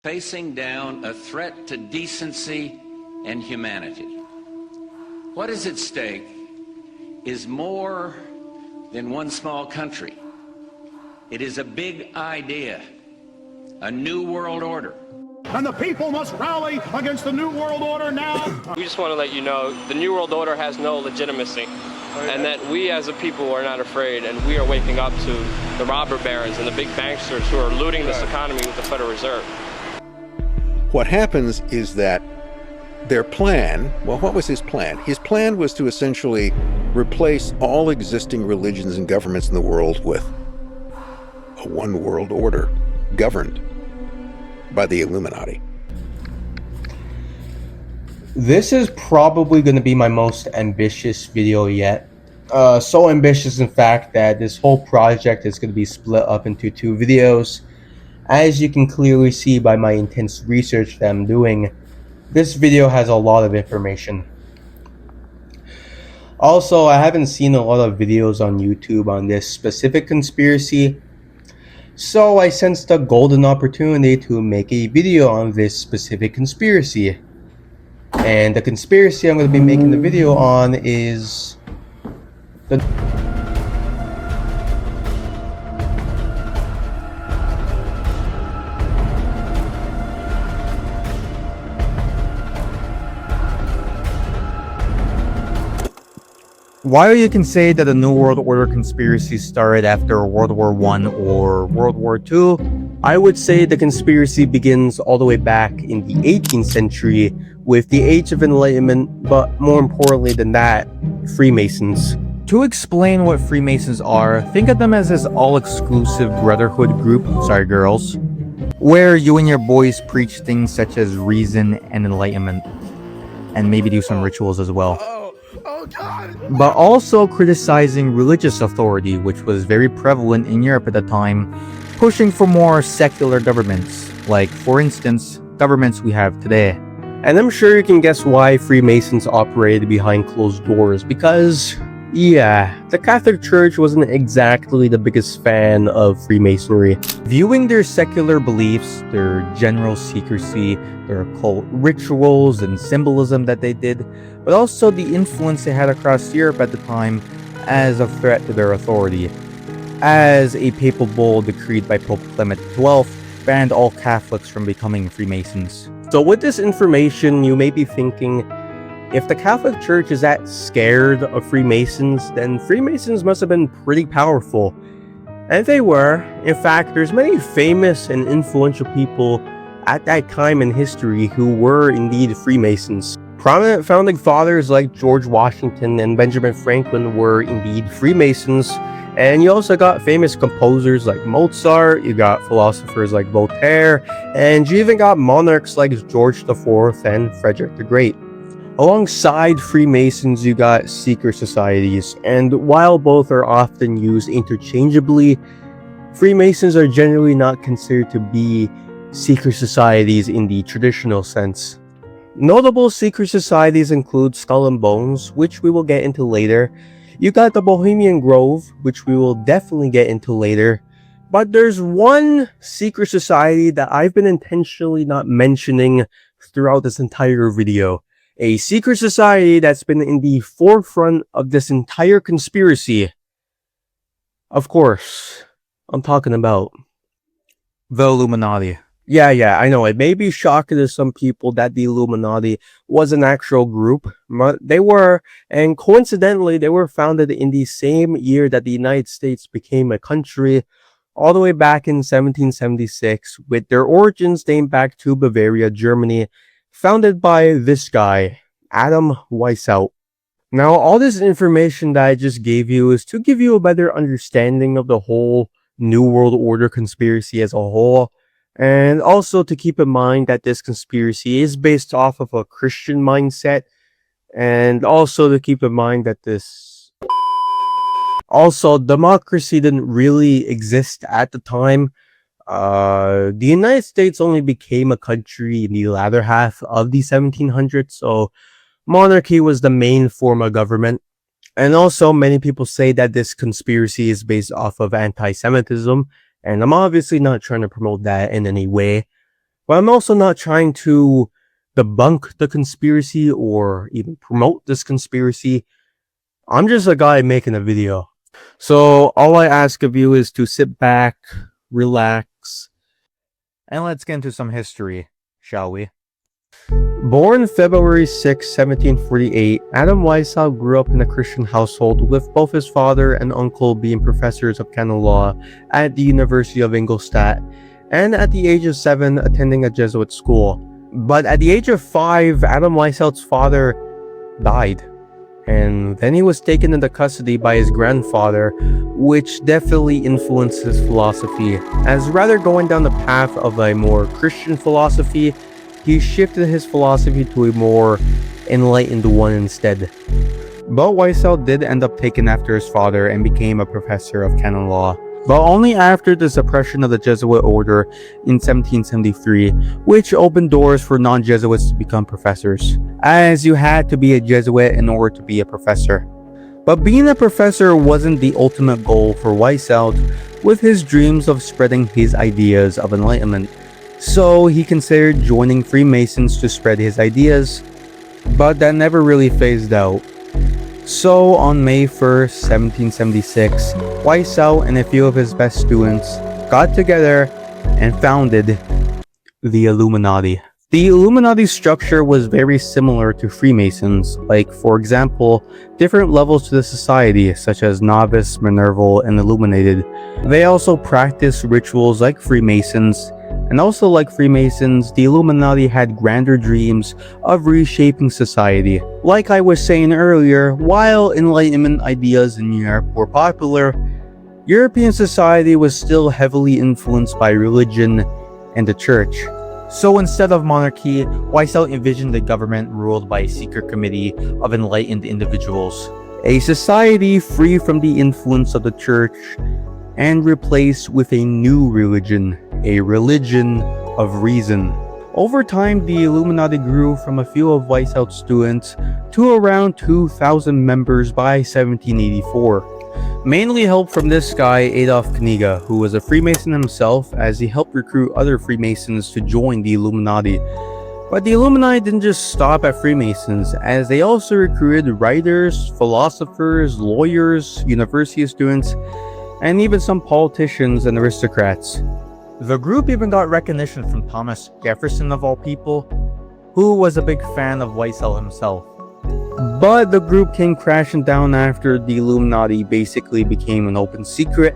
facing down a threat to decency and humanity. What is at stake is more than one small country. It is a big idea, a new world order. And the people must rally against the New World Order now. We just want to let you know the New World Order has no legitimacy, and that we as a people are not afraid, and we are waking up to the robber barons and the big banksters who are looting this economy with the Federal Reserve. What happens is that their plan, well, what was his plan? His plan was to essentially replace all existing religions and governments in the world with a one world order governed by the Illuminati. This is probably going to be my most ambitious video yet. So ambitious, in fact, that this whole project is going to be split up into 2 videos. As you can clearly see by my intense research that I'm doing, this video has a lot of information. Also, I haven't seen a lot of videos on YouTube on this specific conspiracy, so I sensed a golden opportunity to make a video on this specific conspiracy. And the conspiracy I'm going to be making the video on is the While you can say that the New World Order conspiracy started after World War I or World War II, I would say the conspiracy begins all the way back in the 18th century with the Age of Enlightenment, but more importantly than that, Freemasons. to explain what Freemasons are, think of them as this all-exclusive brotherhood group, sorry girls, where you and your boys preach things such as reason and enlightenment, and maybe do some rituals as well. But also criticizing religious authority, which was very prevalent in Europe at the time, pushing for more secular governments, like, for instance, governments we have today. And I'm sure you can guess why Freemasons operated behind closed doors, because, yeah, the Catholic Church wasn't exactly the biggest fan of Freemasonry. Viewing their secular beliefs, their general secrecy, their occult rituals and symbolism that they did, but also the influence they had across Europe at the time as a threat to their authority, as a papal bull decreed by Pope Clement XII banned all Catholics from becoming Freemasons. So with this information, you may be thinking, if the Catholic Church is that scared of Freemasons, then Freemasons must have been pretty powerful. And they were. In fact, there's many famous and influential people at that time in history who were indeed Freemasons. Prominent founding fathers like George Washington and Benjamin Franklin were indeed Freemasons. And you also got famous composers like Mozart, you got philosophers like Voltaire, and you even got monarchs like George IV and Frederick the Great. Alongside Freemasons, you got secret societies, and while both are often used interchangeably, Freemasons are generally not considered to be secret societies in the traditional sense. Notable secret societies include Skull and Bones, which we will get into later. You got the Bohemian Grove, which we will definitely get into later. But there's one secret society that I've been intentionally not mentioning throughout this entire video. A secret society that's been in the forefront of this entire conspiracy. Of course, I'm talking about The Illuminati. Yeah, I know. It may be shocking to some people that the Illuminati was an actual group, but they were, and coincidentally, they were founded in the same year that the United States became a country, all the way back in 1776, with their origins dating back to Bavaria, Germany, founded by this guy, Adam Weishaupt. Now, all this information that I just gave you is to give you a better understanding of the whole New World Order conspiracy as a whole, and also to keep in mind that this conspiracy is based off of a Christian mindset, and also to keep in mind that democracy didn't really exist at the time. The United States only became a country in the latter half of the 1700s, so monarchy was the main form of government. And also, many people say that this conspiracy is based off of anti-Semitism, and I'm obviously not trying to promote that in any way. But I'm also not trying to debunk the conspiracy or even promote this conspiracy. I'm just a guy making a video. So all I ask of you is to sit back, relax, And let's get into some history, shall we? Born February 6, 1748, Adam Weishaupt grew up in a Christian household with both his father and uncle being professors of canon law at the University of Ingolstadt, and at the age of 7 attending a Jesuit school. But at the age of 5, Adam Weishaupt's father died, and then he was taken into custody by his grandfather, which definitely influenced his philosophy. As rather going down the path of a more Christian philosophy, he shifted his philosophy to a more enlightened one instead. But Weishaupt did end up taking after his father and became a professor of canon law, but only after the suppression of the Jesuit order in 1773, which opened doors for non-Jesuits to become professors, as you had to be a Jesuit in order to be a professor. But being a professor wasn't the ultimate goal for Weishaupt, with his dreams of spreading his ideas of enlightenment. So he considered joining Freemasons to spread his ideas, but that never really phased out. So on May 1st, 1776, Weishaupt and a few of his best students got together and founded the Illuminati. The Illuminati structure was very similar to Freemasons, like, for example, different levels to the society, such as Novice, Minerval, and Illuminated. They also practiced rituals like Freemasons, and also like Freemasons, the Illuminati had grander dreams of reshaping society. Like I was saying earlier, while Enlightenment ideas in Europe were popular, European society was still heavily influenced by religion and the church. So instead of monarchy, Weishaupt envisioned a government ruled by a secret committee of enlightened individuals. A society free from the influence of the church and replaced with a new religion, a religion of reason. Over time, the Illuminati grew from a few of Weishaupt's students to around 2,000 members by 1784. Mainly help from this guy, Adolf Kniga, who was a Freemason himself, as he helped recruit other Freemasons to join the Illuminati. But the Illuminati didn't just stop at Freemasons, as they also recruited writers, philosophers, lawyers, university students, and even some politicians and aristocrats. The group even got recognition from Thomas Jefferson, of all people, who was a big fan of Weishaupt himself. But the group came crashing down after the Illuminati basically became an open secret.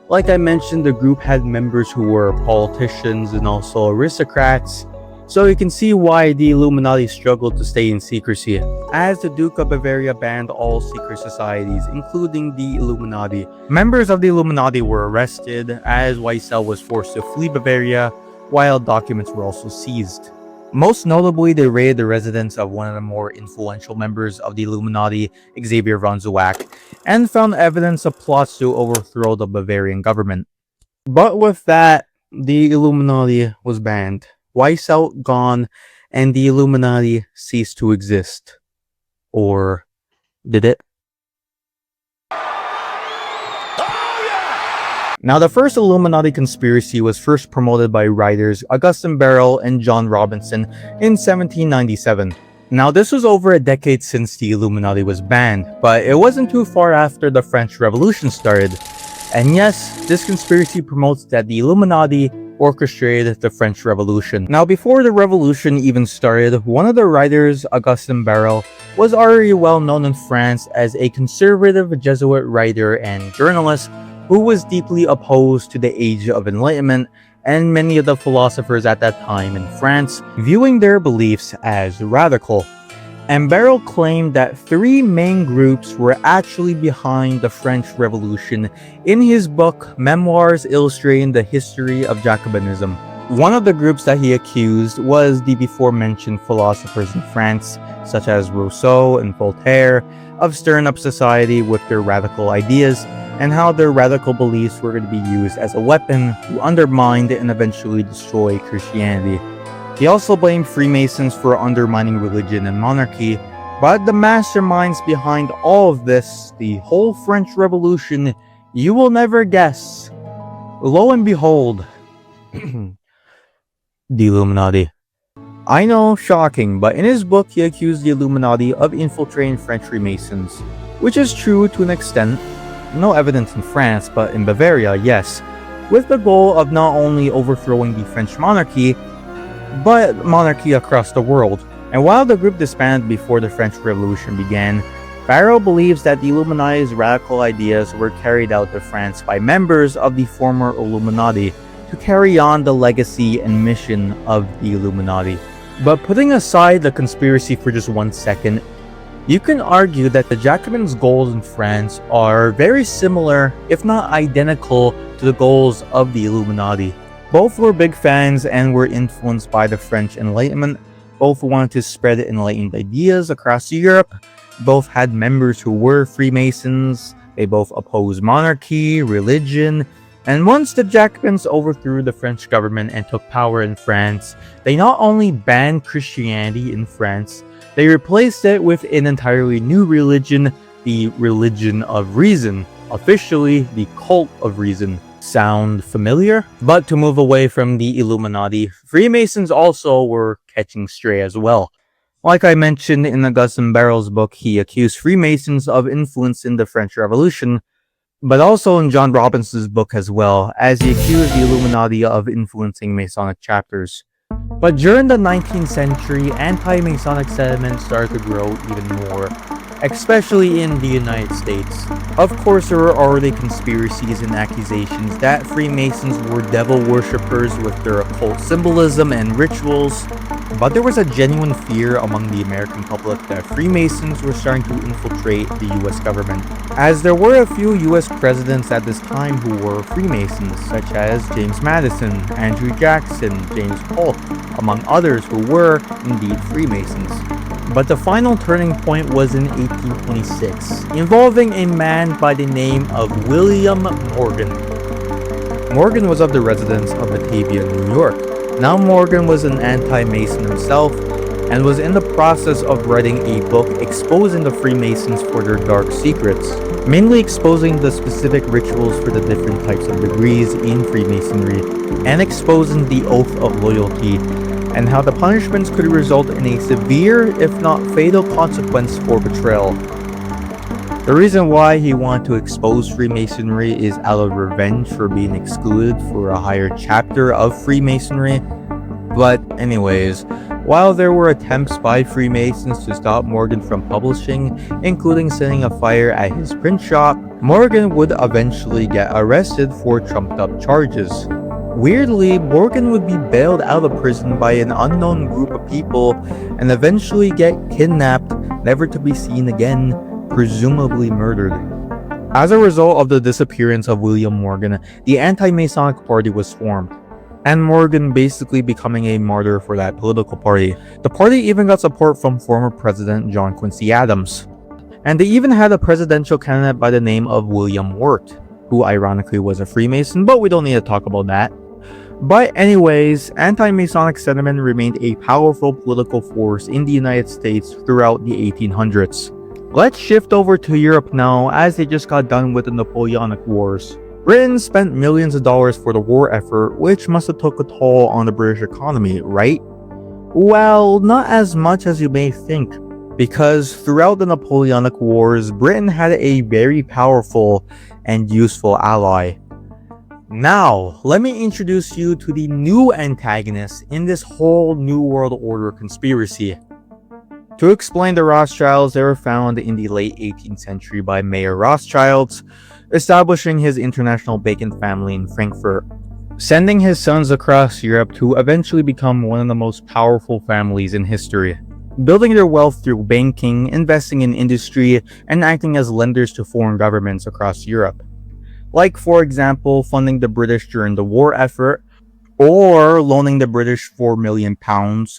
Like I mentioned, the group had members who were politicians and also aristocrats, so you can see why the Illuminati struggled to stay in secrecy, as the Duke of Bavaria banned all secret societies, including the Illuminati. Members of the Illuminati were arrested, as Weishaupt was forced to flee Bavaria, while documents were also seized. Most notably, they raided the residence of one of the more influential members of the Illuminati, Xavier von Zwick, and found evidence of plots to overthrow the Bavarian government. But with that, the Illuminati was banned, Weishaupt gone, and the Illuminati ceased to exist. Or did it? Now, the first Illuminati conspiracy was first promoted by writers Auguste Barrel and John Robinson in 1797. Now, this was over a decade since the Illuminati was banned, but it wasn't too far after the French Revolution started. And yes, this conspiracy promotes that the Illuminati orchestrated the French Revolution. Now, before the revolution even started, one of the writers, Auguste Barrel, was already well known in France as a conservative Jesuit writer and journalist who was deeply opposed to the Age of Enlightenment and many of the philosophers at that time in France, viewing their beliefs as radical. And Barrel claimed that 3 main groups were actually behind the French Revolution in his book Memoirs Illustrating the History of Jacobinism. One of the groups that he accused was the before-mentioned philosophers in France, such as Rousseau and Voltaire, of stirring up society with their radical ideas, and how their radical beliefs were going to be used as a weapon to undermine and eventually destroy Christianity. He also blamed Freemasons for undermining religion and monarchy, but the masterminds behind all of this, the whole French Revolution, you will never guess. Lo and behold, the Illuminati. I know, shocking, but in his book he accused the Illuminati of infiltrating French Freemasons, which is true to an extent. No evidence in France, but in Bavaria, yes, with the goal of not only overthrowing the French monarchy, but monarchy across the world. And while the group disbanded before the French Revolution began, Barrow believes that the Illuminati's radical ideas were carried out to France by members of the former Illuminati to carry on the legacy and mission of the Illuminati. But putting aside the conspiracy for just 1 second, you can argue that the Jacobins' goals in France are very similar, if not identical, to the goals of the Illuminati. Both were big fans and were influenced by the French Enlightenment. Both wanted to spread enlightened ideas across Europe. Both had members who were Freemasons. They both opposed monarchy, religion, and once the Jacobins overthrew the French government and took power in France, they not only banned Christianity in France, they replaced it with an entirely new religion, the Religion of Reason, officially the Cult of Reason. Sound familiar? But to move away from the Illuminati, Freemasons also were catching stray as well. Like I mentioned in Augustin Barrow's book, he accused Freemasons of influencing the French Revolution, but also in John Robinson's book as well, as he accused the Illuminati of influencing Masonic chapters. But during the 19th century, anti-Masonic sentiment started to grow even more, especially in the United States. Of course, there were already conspiracies and accusations that Freemasons were devil worshippers with their occult symbolism and rituals, but there was a genuine fear among the American public that Freemasons were starting to infiltrate the US government, as there were a few US presidents at this time who were Freemasons, such as James Madison, Andrew Jackson, James Polk, among others who were indeed Freemasons. But the final turning point was in 1826, involving a man by the name of William Morgan. Morgan was of the residence of Batavia, New York. Now Morgan was an anti-Mason himself and was in the process of writing a book exposing the Freemasons for their dark secrets, mainly exposing the specific rituals for the different types of degrees in Freemasonry and exposing the Oath of Loyalty and how the punishments could result in a severe, if not fatal, consequence for betrayal. The reason why he wanted to expose Freemasonry is out of revenge for being excluded for a higher chapter of Freemasonry. But anyways, while there were attempts by Freemasons to stop Morgan from publishing, including setting a fire at his print shop, Morgan would eventually get arrested for trumped up charges. Weirdly, Morgan would be bailed out of prison by an unknown group of people and eventually get kidnapped, never to be seen again, presumably murdered. As a result of the disappearance of William Morgan, the Anti-Masonic Party was formed, and Morgan basically becoming a martyr for that political party. The party even got support from former President John Quincy Adams, and they even had a presidential candidate by the name of William Wirt, who ironically was a Freemason, but we don't need to talk about that. But anyways, anti-Masonic sentiment remained a powerful political force in the United States throughout the 1800s. Let's shift over to Europe now, as they just got done with the Napoleonic Wars. Britain spent millions of dollars for the war effort, which must have took a toll on the British economy, right? Well, not as much as you may think, because throughout the Napoleonic Wars, Britain had a very powerful and useful ally. Now, let me introduce you to the new antagonist in this whole New World Order conspiracy. To explain the Rothschilds, they were founded in the late 18th century by Mayer Rothschild, establishing his international bacon family in Frankfurt, sending his sons across Europe to eventually become one of the most powerful families in history, building their wealth through banking, investing in industry, and acting as lenders to foreign governments across Europe. Like, for example, funding the British during the war effort, or loaning the British £4 million,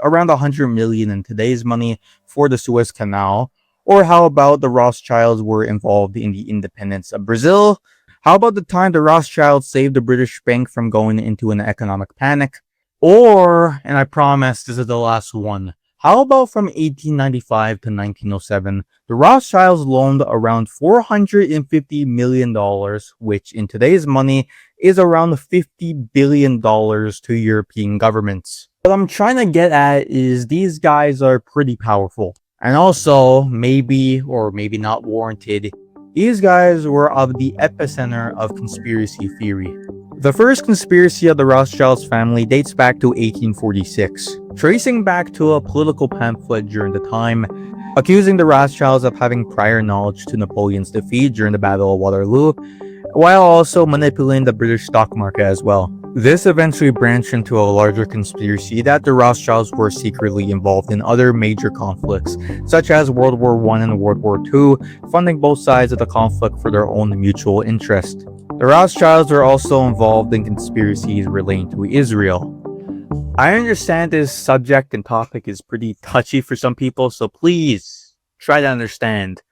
around 100 million in today's money, for the Suez Canal. Or how about the Rothschilds were involved in the independence of Brazil? How about the time the Rothschilds saved the British bank from going into an economic panic? Or, and I promise this is the last one, how about from 1895 to 1907, the Rothschilds loaned around $450 million, which in today's money is around $50 billion to European governments. What I'm trying to get at is these guys are pretty powerful. And also, maybe or maybe not warranted, these guys were of the epicenter of conspiracy theory. The first conspiracy of the Rothschilds family dates back to 1846, tracing back to a political pamphlet during the time, accusing the Rothschilds of having prior knowledge to Napoleon's defeat during the Battle of Waterloo, while also manipulating the British stock market as well. This eventually branched into a larger conspiracy that the Rothschilds were secretly involved in other major conflicts, such as World War I and World War II, funding both sides of the conflict for their own mutual interest. The Rothschilds were also involved in conspiracies relating to Israel. I understand this subject and topic is pretty touchy for some people, so please try to understand.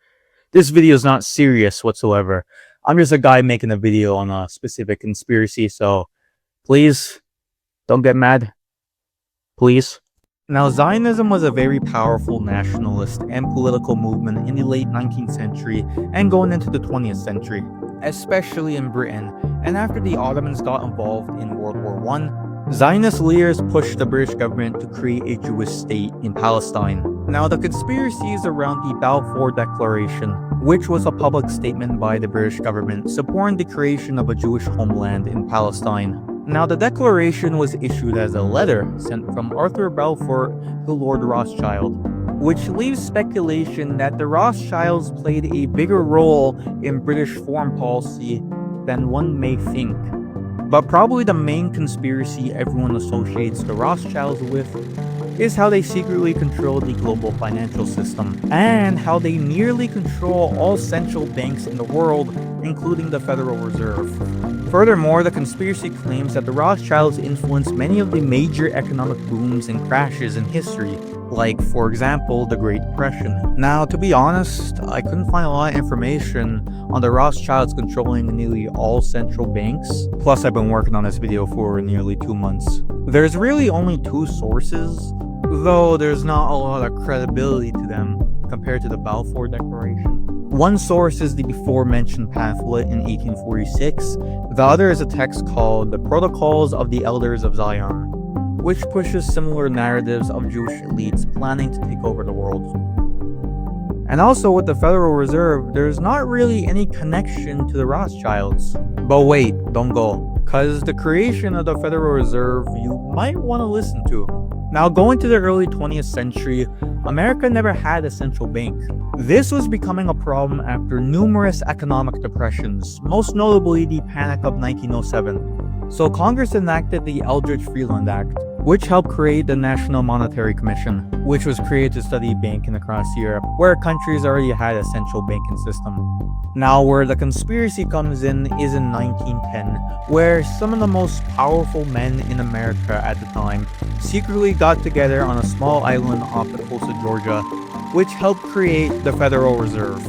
This video is not serious whatsoever. I'm just a guy making a video on a specific conspiracy, so please don't get mad. Please. Now, Zionism was a very powerful nationalist and political movement in the late 19th century and going into the 20th century, especially in Britain. And after the Ottomans got involved in World War I, Zionist leaders pushed the British government to create a Jewish state in Palestine. Now, the conspiracies around the Balfour Declaration, which was a public statement by the British government supporting the creation of a Jewish homeland in Palestine. Now, the declaration was issued as a letter sent from Arthur Balfour to Lord Rothschild, which leaves speculation that the Rothschilds played a bigger role in British foreign policy than one may think. But probably the main conspiracy everyone associates the Rothschilds with is how they secretly control the global financial system, and how they nearly control all central banks in the world, including the Federal Reserve. Furthermore, the conspiracy claims that the Rothschilds influenced many of the major economic booms and crashes in history, like, for example, the Great Depression. Now, to be honest, I couldn't find a lot of information on the Rothschilds controlling nearly all central banks. Plus, I've been working on this video for nearly 2 months. There's really only 2 sources, though there's not a lot of credibility to them compared to the Balfour Declaration. One source is the before-mentioned pamphlet in 1846. The other is a text called The Protocols of the Elders of Zion, which pushes similar narratives of Jewish elites planning to take over the world. And also with the Federal Reserve, there's not really any connection to the Rothschilds. But wait, don't go, cause the creation of the Federal Reserve you might want to listen to. Now, going to the early 20th century, America never had a central bank. This was becoming a problem after numerous economic depressions, most notably the Panic of 1907. So Congress enacted the Eldridge Freeland Act, which helped create the National Monetary Commission, which was created to study banking across Europe, where countries already had a central banking system. Now, where the conspiracy comes in is in 1910, where some of the most powerful men in America at the time secretly got together on a small island off the coast of Georgia, which helped create the Federal Reserve.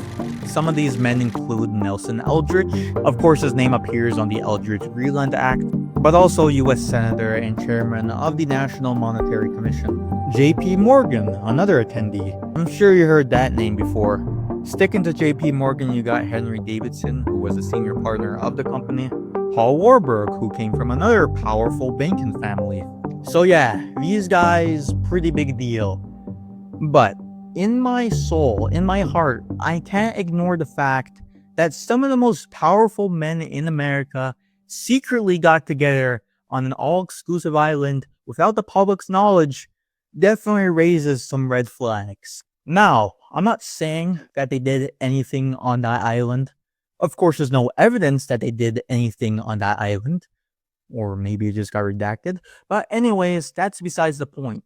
Some of these men include Nelson Eldridge, of course his name appears on the Eldridge Freeland Act, but also U.S. Senator and Chairman of the National Monetary Commission. J.P. Morgan, another attendee. I'm sure you heard that name before. Sticking to J.P. Morgan, you got Henry Davidson, who was a senior partner of the company, Paul Warburg, who came from another powerful banking family. So yeah, these guys, pretty big deal. But in my soul, in my heart, I can't ignore the fact that some of the most powerful men in America secretly got together on an all-exclusive island without the public's knowledge. Definitely raises some red flags. Now, I'm not saying that they did anything on that island. Of course, there's no evidence that they did anything on that island. Or maybe it just got redacted. But anyways, that's besides the point.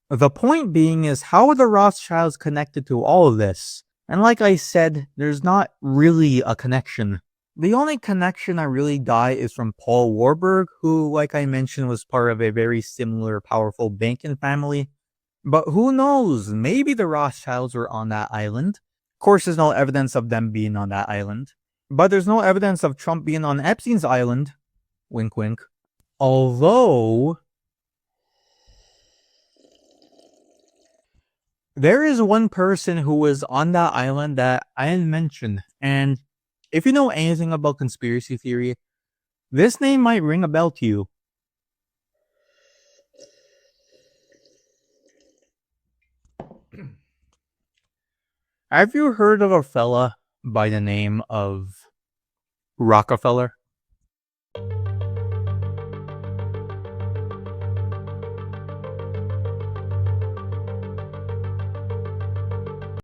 The point being is, how are the Rothschilds connected to all of this? And like I said, there's not really a connection. The only connection I really got is from Paul Warburg, who, like I mentioned, was part of a very similar powerful banking family. But who knows? Maybe the Rothschilds were on that island. Of course, there's no evidence of them being on that island. But there's no evidence of Trump being on Epstein's island. Wink, wink. Although there is one person who was on that island that I didn't mention. And if you know anything about conspiracy theory, this name might ring a bell to you. Have you heard of a fella by the name of Rockefeller?